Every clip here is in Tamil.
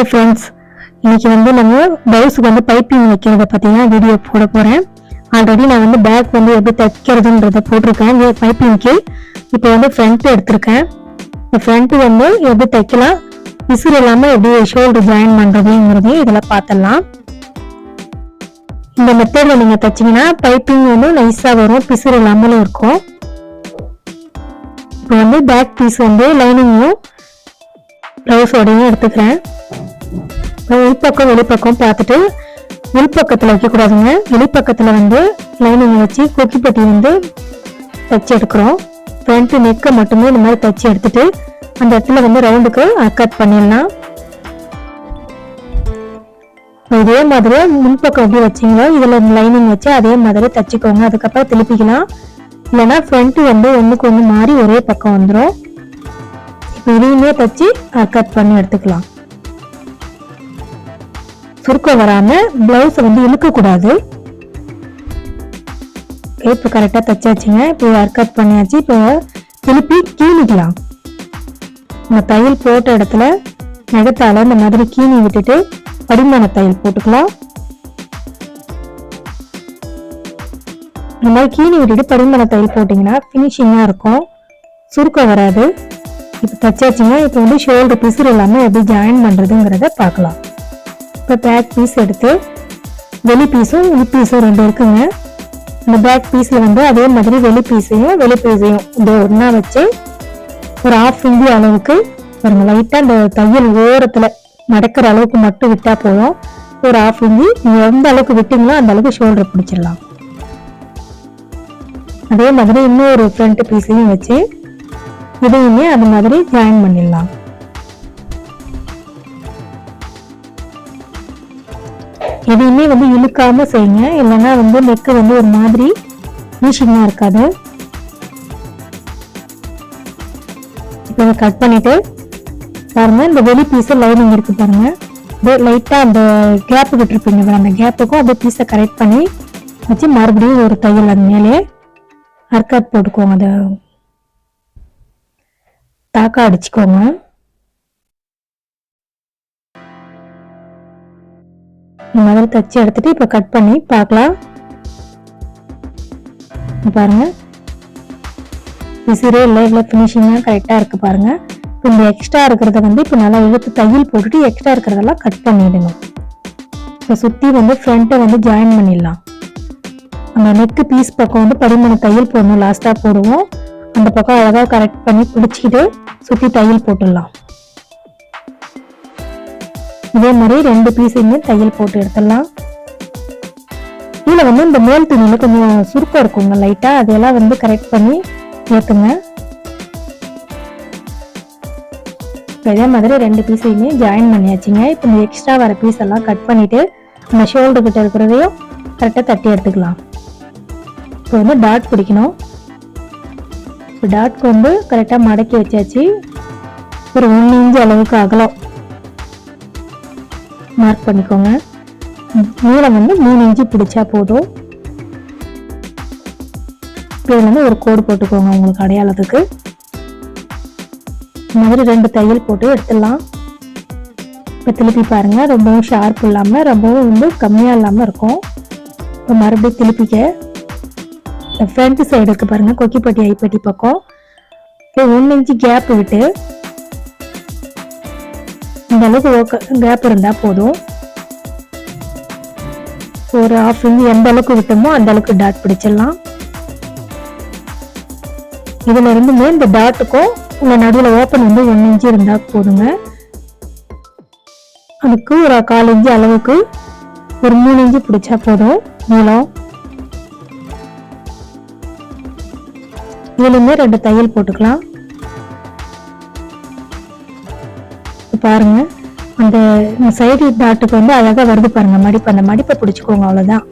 ஹாய் ஃப்ரெண்ட்ஸ், இன்னைக்கு நம்ம பிளவுஸுக்கு பைப்பிங் வைக்கிறத பார்த்தீங்கன்னா வீடியோ போட போகிறேன். ஆல்ரெடி நான் பேக் எப்படி தைக்கிறதுன்றத போட்டிருக்கேன் பைப்பிங்க்கு. இப்போ ஃப்ரண்ட் எடுத்திருக்கேன். இந்த ஃப்ரண்ட் எப்படி தைக்கலாம், விசிறு இல்லாமல் எப்படி ஷோல்டர் ஜாயின் பண்ணுறதுங்கிறதையும் இதில் பார்த்துடலாம். இந்த மெத்தடில் நீங்கள் தைச்சிங்கன்னா பைப்பிங் நைஸாக வரும், பிசுறு இல்லாமலும் இருக்கும். இப்போ பேக் பீஸ் லைனிங்கும் பிளவுஸோடையும் எடுத்துக்கிறேன். உள்பக்கம் வெளிப்பக்கம் பார்த்துட்டு உள்பக்கத்தில் வைக்கக்கூடாதுங்க. வெளிப்பக்கத்தில் லைனிங் வச்சு கொக்கிப்பட்டி தச்சு எடுக்கிறோம். ஃப்ரண்ட் நெக்கை மட்டுமே இந்த மாதிரி தச்சு எடுத்துட்டு அந்த இடத்துல ரவுண்டுக்கு கட் பண்ணிடலாம். இதே மாதிரி முன்பக்கம் எப்படி வச்சிங்களோ இதில் லைனிங் வச்சு அதே மாதிரி தச்சுக்கோங்க. அதுக்கப்புறம் திருப்பிக்கலாம். இல்லைன்னா ஃப்ரண்ட் ஒன்றுக்கு ஒன்று மாறி ஒரே பக்கம் வந்துடும். இப்போ இதையுமே தச்சு கட் பண்ணி எடுத்துக்கலாம். சுருக்கம் வராம பிளவுஸ் இழுக்க கூடாது. இப்போ கரெக்டா தச்சாச்சுங்க. இப்போ கட் பண்ணியாச்சு. இப்போ திருப்பி கீழிக்கலாம். இந்த தையல் போட்ட இடத்துல நகத்தால இந்த மாதிரி கீழி விட்டுட்டு படிமான தையல் போட்டுக்கலாம். இந்த மாதிரி கீழி விட்டுட்டு படிமான தையல் போட்டீங்கன்னா பினிஷிங்கா இருக்கும், சுருக்கம் வராது. இப்போ தச்சாச்சுங்க. இப்போ ஷோல்டர் பிசுறு இல்லாம எப்படி ஜாயின் பண்றதுங்கிறத பார்க்கலாம். இப்போ பேக் பீஸ் எடுத்து வெளி பீஸும் உள் பீஸும் ரெண்டு இருக்குங்க. இந்த பேக் பீஸ்ல அதே மாதிரி வெளி பீஸையும் இந்த ஒன்னா வச்சு ஒரு 1/2 இன்ச் அளவுக்கு பாருங்க, லைட்டா இந்த தையல் ஓரத்துல நடக்கிற அளவுக்கு மட்டும் விட்டா போதும். ஒரு 1/2 இன்ச் நீங்க எந்த அளவுக்கு விட்டீங்களோ அந்த அளவுக்கு ஷோல்டர் பிடிச்சிடலாம். அதே மாதிரி இன்னொரு ஃப்ரண்ட் பீஸையும் வச்சு இதையுமே அது மாதிரி ஜாயின் பண்ணிடலாம். எதையுமே இழுக்காம செய்யுங்க, இல்லைன்னா நெக்கு ஒரு மாதிரி ஃபினிஷிங்கா இருக்காது. இப்போ கட் பண்ணிட்டு பாருங்க, இந்த வெளி பீஸ் லைனிங் இருக்கு பாருங்க, லைட்டா அந்த கேப் விட்டுருப்பீங்க, அந்த கேப்புக்கும் அப்படியே பீஸை கரெக்ட் பண்ணி வச்சு மறுபடியும் ஒரு தையல் அது மேலே அர்க்காட் போட்டுக்கோங்க. அதை தாக்கா அடிச்சுக்கோங்க. இந்த மாதிரி தச்சு எடுத்துட்டு இப்ப கட் பண்ணி பார்க்கலாம். பாருங்க, விசிறே இல்லை ஃபினிஷிங்கா கரெக்டா இருக்கு பாருங்க. இந்த எக்ஸ்ட்ரா இருக்கிறத இப்ப நல்லா இழுத்து தையல் போட்டுட்டு எக்ஸ்ட்ரா இருக்கிறதெல்லாம் கட் பண்ணிடணும். இப்ப சுத்தி ஃப்ரண்ட்டை ஜாயின் பண்ணிடலாம். அந்த நெக்கு பீஸ் பக்கம் படிமான தையல் போடணும், லாஸ்டா போடுவோம். அந்த பக்கம் அழகா கரெக்ட் பண்ணி பிடிச்சிக்கிட்டு சுத்தி தையல் போட்டுடலாம். இதே மாதிரி ரெண்டு பீஸையுமே தையல் போட்டு எடுத்துடலாம். இதுல இந்த மேல் துணியில கொஞ்சம் சுருக்கம் இருக்குங்க லைட்டா, அதெல்லாம் கரெக்ட் பண்ணி ஏத்துங்க. இதே மாதிரி ரெண்டு பீஸையுமே ஜாயின் பண்ணியாச்சுங்க. இப்போ இந்த எக்ஸ்ட்ரா வர பீஸ் எல்லாம் கட் பண்ணிட்டு அந்த ஷோல்டர் கிட்ட இருக்கிறதையும் கரெக்டா தட்டி எடுத்துக்கலாம். இப்போ டாட் பிடிக்கணும். இப்போ டாட்க்கு கரெக்டா மடக்கி வச்சாச்சு. ஒரு 1 இன்ச் அளவுக்கு அகலம் மார்க் பண்ணிக்கோங்க. நீளம் 3 இன்ச்சு பிடிச்சா போதும். இதுல ஒரு கோடு போட்டுக்கோங்க உங்களுக்கு அடையாளத்துக்கு. இந்த மாதிரி 2 தையல் போட்டு எடுத்துடலாம். இப்போ திருப்பி பாருங்க, ரொம்பவும் ஷார்ப் இல்லாம ரொம்பவும் கம்மியா இல்லாம இருக்கும். இப்போ மறுபடியும் திருப்பிக்க ஃப்ரண்ட் சைடு இருக்கு பாருங்க, கொக்கிப்பட்டி ஐப்பட்டி பக்கம் 1 இன்ச்சு கேப் விட்டு இந்த அளவுக்கு கேப் இருந்தா போதும். ஒரு 1/2 இன்ச் எந்த அளவுக்கு விட்டோமோ அந்த அளவுக்கு டாட் பிடிச்சிடலாம். இதுல இருந்துமே இந்த டாட்டுக்கும் உங்க நடுவில் ஓப்பன் 1 இன்ச் இருந்தா போதுங்க. அதுக்கு ஒரு 1/4 இன்ச் அளவுக்கு ஒரு 3 இன்ச்சு பிடிச்சா போதும் நீளம். இதுலயுமே 2 தையல் போட்டுக்கலாம். பாருங்க, அந்த சைடு டாட்டுக்கு அழகா வருது பாருங்க மடிப்பு. அந்த மடிப்பை பிடிச்சுக்கோங்க, அவ்வளவுதான்.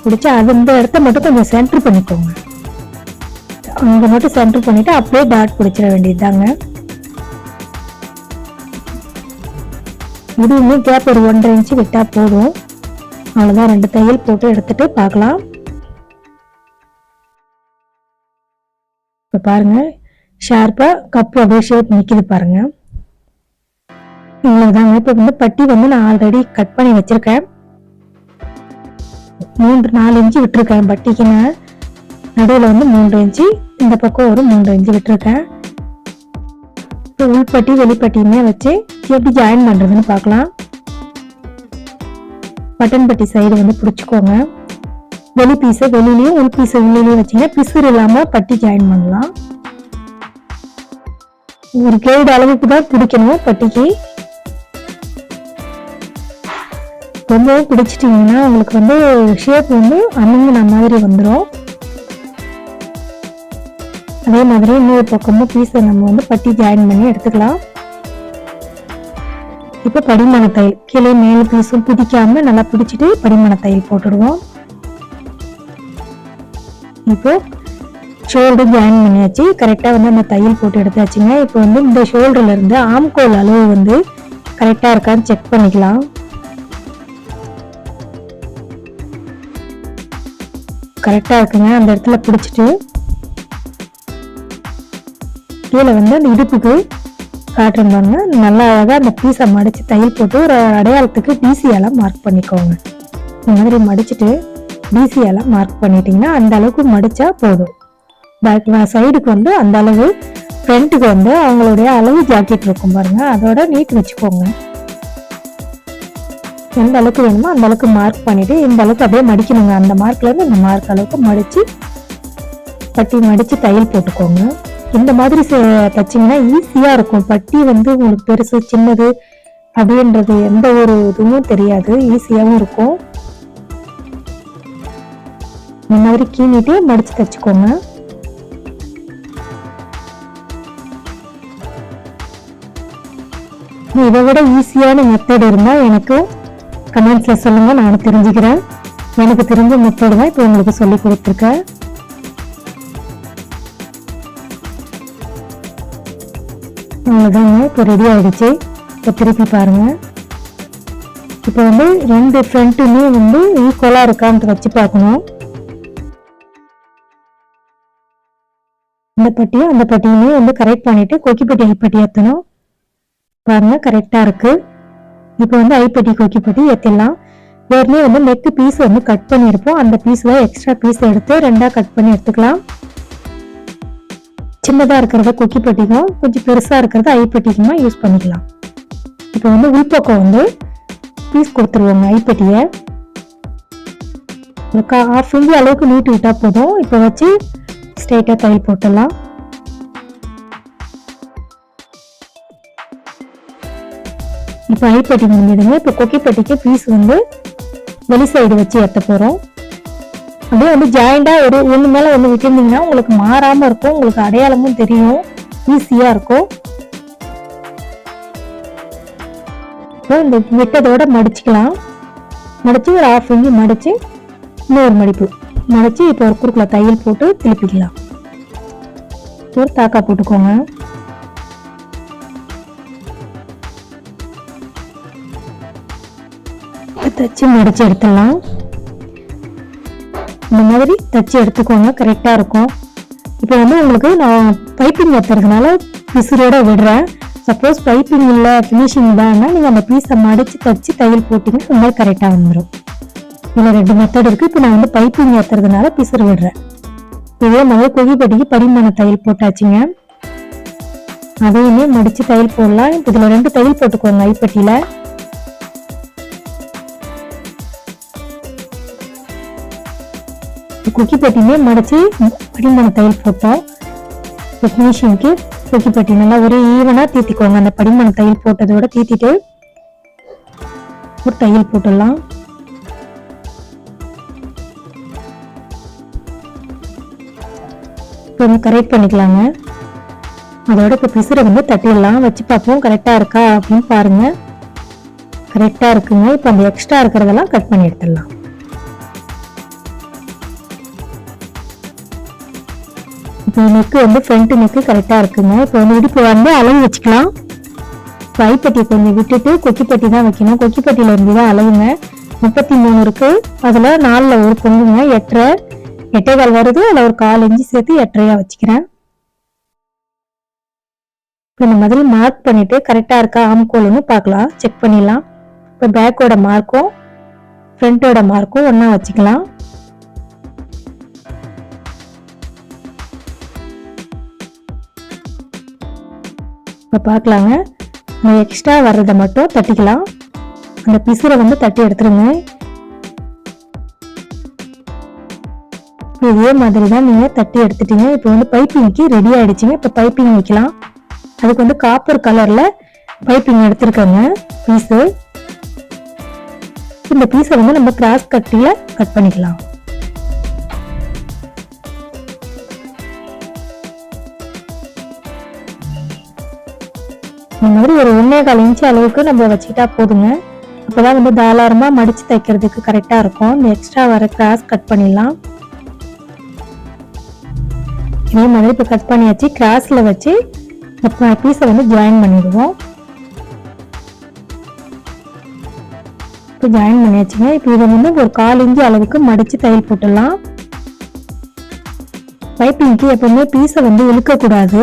பிடிச்சா அது இந்த இடத்த மட்டும் கொஞ்சம் சென்டர் பண்ணிக்கோங்க. அங்க மட்டும் சென்டர் பண்ணிட்டு அப்படியே டாட் பிடிச்சிட வேண்டியதுதாங்க. இதுவுமே கேப் ஒரு 1/2 இன்ச்சு விட்டா போதும். அவ்வளவுதான். 2 தையல் போட்டு எடுத்துட்டு பார்க்கலாம். இப்ப பாருங்க, ஷார்ப்பா கப் அப்படியே ஷேப் நிக்குது பாருங்க. இவ்வளவுதாங்க. இப்ப வந்து பட்டி வந்து நான் ஆல்ரெடி கட் பண்ணி வச்சிருக்கேன். 3-4 இன்ச்சு விட்டுருக்கேன் பட்டிக்கு. நான் நடுவில் வந்து 3 இன்ச்சு, இந்த பக்கம் ஒரு 3 இன்ச்சு விட்டுருக்கேன். இப்போ உள்பட்டி வெளிப்பட்டியுமே வச்சு எப்படி ஜாயின் பண்றதுன்னு பார்க்கலாம். பட்டன் பட்டி சைடு வந்து பிடிச்சிக்கோங்க. வெளி பீஸை வெளியிலயும் உள் பீஸை உள்ளிலையும் வச்சீங்கன்னா பிசுறு இல்லாம பட்டி ஜாயின் பண்ணலாம். ஒரு கேடு அளவுக்கு தான் பிடிக்கணும் பட்டிக்கு. ரொம்பவும் பிடிச்சிட்டிங்கன்னா உங்களுக்கு வந்து ஷேப் வந்து அமுங்கின மாதிரி வந்துடும். அதே மாதிரி இன்னொரு பக்கமும் பீஸை நம்ம வந்து பட்டி ஜாயின் பண்ணி எடுத்துக்கலாம். இப்போ படிமான தையல் கீழே மேல பீஸும் பிடிக்காம நல்லா பிடிச்சிட்டு படிமான தையல் போட்டுடுவோம். இப்போ ஷோல்டர் ஜாயின் பண்ணியாச்சு. கரெக்டா வந்து அந்த தையல் போட்டு எடுத்தாச்சுங்க. இப்போ வந்து இந்த ஷோல்டர்ல இருந்து ஆம்கோல் அளவு வந்து கரெக்டா இருக்கான்னு செக் பண்ணிக்கலாம். கரெக்டா இருக்குங்க. அந்த இடத்துல பிடிச்சிட்டு கீழே வந்து அந்த இடுப்புக்கு காட்டுறேன் பாருங்க. நல்லா அழகா அந்த பீஸை மடிச்சு தையல் போட்டு ஒரு அடையாளத்துக்கு டிசியால மார்க் பண்ணிக்கோங்க. இந்த மாதிரி மடிச்சுட்டு டிசியால மார்க் பண்ணிட்டீங்கன்னா அந்த அளவுக்கு மடிச்சா போதும். பேக் சைடுக்கு வந்து அந்த அளவு, ஃப்ரண்ட்டுக்கு வந்து அவங்களுடைய அளவு ஜாக்கெட் இருக்கும் பாருங்க, அதோட நீட் வச்சுக்கோங்க. எந்த அளவுக்கு வேணுமோ அந்த அளவுக்கு மார்க் பண்ணிட்டு இந்த அளவுக்கு அப்படியே மடிக்கணுங்க. அந்த மார்க்ல இருந்து இந்த மார்க் அளவுக்கு மடிச்சு பட்டி மடிச்சு தையல் போட்டுக்கோங்க. இந்த மாதிரி தச்சிங்கன்னா ஈஸியா இருக்கும். பட்டி வந்து உங்களுக்கு பெருசு சின்னது அப்படின்றது எந்த ஒரு இதுவும் தெரியாது, ஈஸியாவும் இருக்கும். இந்த மாதிரி கீழிட்டு மடிச்சு தச்சுக்கோங்க. இதை விட ஈஸியான மெத்தட் இருந்தா எனக்கு கமெண்ட்ஸ்ல சொல்லுங்க, நான் தெரிஞ்சுக்கிறேன். எனக்கு தெரிஞ்ச மெத்தட் தான் இப்போ உங்களுக்கு சொல்லி கொடுத்துருக்கேன். அவ்வளோதாங்க. இப்போ ரெடி ஆயிடுச்சு. இப்போ திருப்பி பாருங்க. இப்போ வந்து 2 ஃப்ரண்ட்டுமே வந்து ஈக்குவலா இருக்கான்ட்டு வச்சு பார்க்கணும். இந்த பட்டியும் அந்த பட்டியுமே வந்து கரெக்ட் பண்ணிட்டு கொக்கிப்பட்டி ஐப்பட்டி ஏற்றணும். பாருங்க கரெக்டா இருக்கு. இப்போ வந்து ஐப்பட்டி கொக்கிப்பட்டி ஏற்றிடலாம். ஏற்கனவே வந்து நெக் பீஸ் வந்து கட் பண்ணியிருப்போம். அந்த பீஸ்ல எக்ஸ்ட்ரா பீஸ் எடுத்து 2ஆ கட் பண்ணி எடுத்துக்கலாம். சின்னதா இருக்கிறத கொக்கிப்பட்டிக்கும், கொஞ்சம் பெருசா இருக்கிறத ஐப்பட்டிக்குமா யூஸ் பண்ணிக்கலாம். இப்போ வந்து உள்பக்கம் வந்து பீஸ் கொடுத்துருவோங்க. ஐப்பட்டியை 1/2 இன்ச் அளவுக்கு நீட்டு விட்டா போதும். இப்போ வச்சு ஸ்ட்ரைட்டா தையல் போட்டுடலாம். இப்போ ஐப்பட்டி முடிஞ்சிடுங்க. இப்போ கொக்கிப்பட்டிக்கு பீஸ் வந்து வெளி சைடு வச்சு ஏற்ற போறோம். அப்படியே வந்து ஜாயிண்டா ஒரு ஒண்ணு மேல ஒண்ணு விட்டுருந்தீங்கன்னா உங்களுக்கு மாறாம இருக்கும், உங்களுக்கு அடையாளமும் தெரியும், ஈஸியா இருக்கும். இந்த விட்டதோட மடிச்சுக்கலாம். மடிச்சு ஒரு 1/2 இன்ச் மடிச்சு இன்னொரு மடிப்பு மடிச்சு இப்போ ஒரு குறுக்குல தையல் போட்டு திருப்பிக்கலாம். ஒரு தாக்கா போட்டுக்கோங்க. தச்சு மடிச்சு எடுத்துடலாம். இந்த மாதிரி தச்சு எடுத்துக்கோங்க, கரெக்டா இருக்கும். இப்போ வந்து உங்களுக்கு நான் பைப்பிங் ஏற்றுறதுனால பிசுரோட விடுறேன். சப்போஸ் பைப்பிங் இல்லை ஃபினிஷிங் தான்னா நீங்கள் அந்த பீஸை மடிச்சு தச்சு தையல் போட்டிங்கன்னா இந்த மாதிரி கரெக்டாக வந்துடும். இதில் 2 மெத்தட் இருக்கு. இப்போ நான் வந்து பைப்பிங் ஏற்றுறதுனால பிசுறு விடுறேன். இதே மாதிரி கொக்கிப்பட்டிக்கு படிமான தையல் போட்டாச்சுங்க. அதையுமே மடிச்சு தையல் போடலாம். இப்போ இதில் 2 தையல் போட்டுக்கோங்க. ஐப்பட்டியில கொக்கிப்பட்டியுமே மடிச்சு படிமான தையல் போட்டோம். இப்போ ஃபினிஷிங்க்கு கொக்கிப்பட்டி நல்லா ஒரே ஈவனா தீத்திக்கோங்க. அந்த படிமான தையல் போட்டதோட தீத்திட்டு ஒரு தையல் போட்டுடலாம். இப்போ கரெக்ட் பண்ணிக்கலாங்க. அதோட இப்போ பிசுரை வந்து தட்டிடலாம். வச்சு பார்ப்போம் கரெக்டா இருக்கா அப்படின்னு பாருங்க. கரெக்டா இருக்குங்க. இப்போ அந்த எக்ஸ்ட்ரா இருக்கிறதெல்லாம் கட் பண்ணி எடுத்துடலாம். இப்போ நெக்கு வந்து ஃப்ரண்ட் நெக்கு கரெக்டா இருக்குங்க. இப்போ வந்து இடுப்பு வந்து அளவு வச்சுக்கலாம். ஐப்பட்டி கொஞ்சம் விட்டுட்டு கொக்கிப்பட்டி தான் வைக்கணும். கொக்கிப்பட்டியில இருந்து தான் அளவுங்க. 33 இருக்கு. அதுல 4ல் ஒரு பொங்குங்க. 8.25 வருது. அதுல ஒரு 1/4 இன்ச்சு சேர்த்து 8.5 வச்சுக்கிறேன். இந்த மாதிரி மார்க் பண்ணிட்டு கரெக்டாக இருக்கா ஆம்கோல்னு பார்க்கலாம், செக் பண்ணிடலாம். இப்போ பேக்கோட மார்க்கும் ஃப்ரண்ட்டோட மார்க்கும் ஒன்றா வச்சுக்கலாம். இப்போ பார்க்கலாங்க, இந்த எக்ஸ்ட்ரா வர்றதை மட்டும் தட்டிக்கலாம். அந்த பிசுரை தட்டி எடுத்துருங்க. இதே மாதிரி தான் நீங்கள் தட்டி எடுத்துட்டீங்க. இப்போ பைப்பிங்க்கு ரெடி ஆயிடுச்சுங்க. இப்போ பைப்பிங் வைக்கலாம். அதுக்கு காப்பர் கலர்ல பைப்பிங் எடுத்துருக்கோங்க பீஸு. இந்த பீஸை நம்ம கிராஸ் கட்டில கட் பண்ணிக்கலாம். இந்த மாதிரி ஒரு 1.25 இன்ச்சு அளவுக்கு நம்ம வச்சுக்கிட்டா போதுங்க. அப்போதான் தாராளமா மடிச்சு தைக்கிறதுக்கு கரெக்டா இருக்கும். இந்த எக்ஸ்ட்ரா வர கிராஸ் கட் பண்ணிடலாம். இதே மாதிரி இப்போ கட் பண்ணியாச்சு. கிராஸ்ல வச்சு பீஸை ஜாயின் பண்ணிடுவோம். இப்போ ஜாயின் பண்ணியாச்சுங்க. இப்போ இதை ஒரு 1/4 இன்ச்சு அளவுக்கு மடிச்சு தையல் போட்டுடலாம். பைப்பிங்க்கு எப்பவுமே பீஸை இழுக்கக்கூடாது.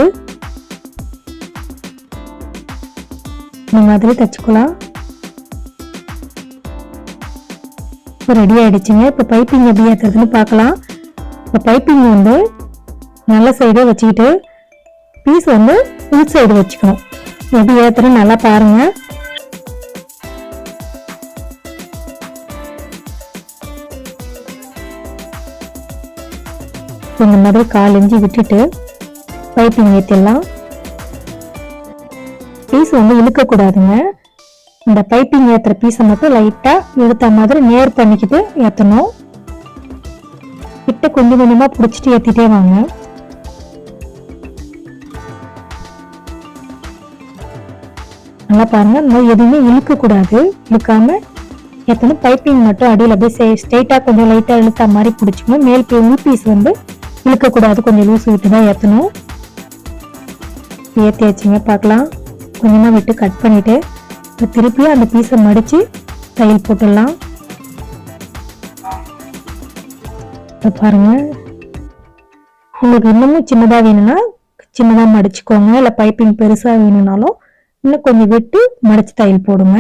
இந்த மாதிரி தச்சுக்கலாம். இப்போ ரெடி ஆயிடுச்சுங்க. இப்போ பைப்பிங் எப்படி ஏற்றுறதுன்னு பார்க்கலாம். இப்போ பைப்பிங் நல்ல சைடே வச்சுக்கிட்டு பீஸ் உள் சைடு வச்சுக்கணும். எப்படி ஏற்றுறேன்னு நல்லா பாருங்க. இந்த மாதிரி 1/4 இன்ச்சு விட்டுட்டு பைப்பிங் ஏற்றிடலாம். பீஸ் இழுக்க கூடாதுங்க. இந்த பைப்பிங் ஏத்துற பீஸை மட்டும் லைட்டா எடுத்த மாதிரி நேர் பண்ணிக்கிட்டு ஏத்தணும். கிட்ட கொஞ்சம் கொஞ்சமா பிடிச்சிட்டு ஏத்திட்டே வாங்க. நல்லா பாருங்க, இந்த மாதிரி எதுவுமே இழுக்க கூடாது. இழுக்காம ஏத்தணும். பைப்பிங் மட்டும் அடியில் அப்படியே ஸ்ட்ரெயிட்டா கொஞ்சம் லைட்டா இழுத்த மாதிரி பிடிச்சிக்கணும். மேல் பீஸ் இழுக்க கூடாது, கொஞ்சம் லூஸ் விட்டு தான் ஏத்தணும். ஏற்றி வச்சுங்க. பார்க்கலாம், கொஞ்சமா விட்டு கட் பண்ணிட்டு திருப்பியும் அந்த பீஸை மடிச்சு தையல் போட்டுடலாம். பாருங்க, உங்களுக்கு இன்னமும் சின்னதா வேணும்னா சின்னதா மடிச்சுக்கோங்க. இல்லை பைப்பிங் பெருசா வேணும்னாலும் இன்னும் கொஞ்சம் விட்டு மடிச்சு தையல் போடுங்க.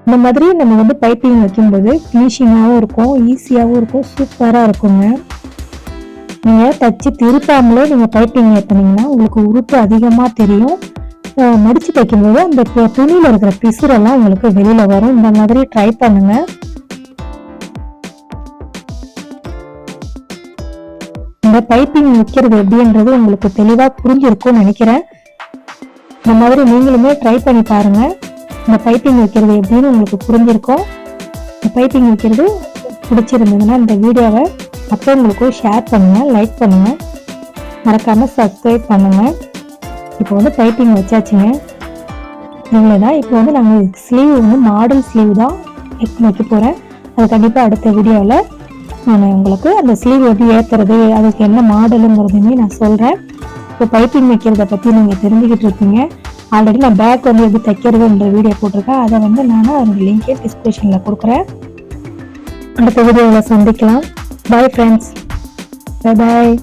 இந்த மாதிரி நம்ம பைப்பிங் வைக்கும்போது ஃபினிஷிங்காகவும் இருக்கும், ஈஸியாகவும் இருக்கும், சூப்பராக இருக்குங்க. நீங்கள் தச்சு திருப்பாமலே நீங்கள் பைப்பிங் ஏற்றினீங்கன்னா உங்களுக்கு உறுப்பு அதிகமாக தெரியும். மடித்து தைக்கும்போது அந்த துணியில் இருக்கிற பிசுரெல்லாம் உங்களுக்கு வெளியில் வரும். இந்த மாதிரி ட்ரை பண்ணுங்க. இந்த பைப்பிங் வைக்கிறது எப்படின்றது உங்களுக்கு தெளிவாக புரிஞ்சிருக்கும்னு நினைக்கிறேன். இந்த மாதிரி நீங்களுமே ட்ரை பண்ணி பாருங்க. இந்த பைப்பிங் வைக்கிறது எப்படின்னு உங்களுக்கு புரிஞ்சிருக்கும். இந்த பைப்பிங் வைக்கிறது பிடிச்சிருந்ததுன்னா இந்த வீடியோவை மற்றவங்களுக்கும் ஷேர் பண்ணுங்க, லைக் பண்ணுங்க, மறக்காம சப்ஸ்கிரைப் பண்ணுங்க. இப்போ பைப்பிங் வச்சாச்சுங்க. இவ்வளோதான். இப்போ நாங்கள் ஸ்லீவ் மாடல் ஸ்லீவ் தான் வைக்க போகிறேன். அது கண்டிப்பாக அடுத்த வீடியோவில் நான் உங்களுக்கு அந்த ஸ்லீவ் எப்படி ஏற்றுறது, அதுக்கு என்ன மாடலுங்கிறதுமே நான் சொல்கிறேன். இப்போ பைப்பிங் வைக்கிறத பற்றி நீங்கள் தெரிஞ்சுக்கிட்டு இருக்கீங்க. ஆல்ரெடி நான் பேக் எப்படி தைக்கிறதுன்ற வீடியோ போட்டிருக்கேன். அதை நான் அதோட லிங்கே டிஸ்கிரிப்ஷனில் கொடுக்குறேன். அடுத்த வீடியோவில் சந்திக்கலாம். Bye friends. Bye bye.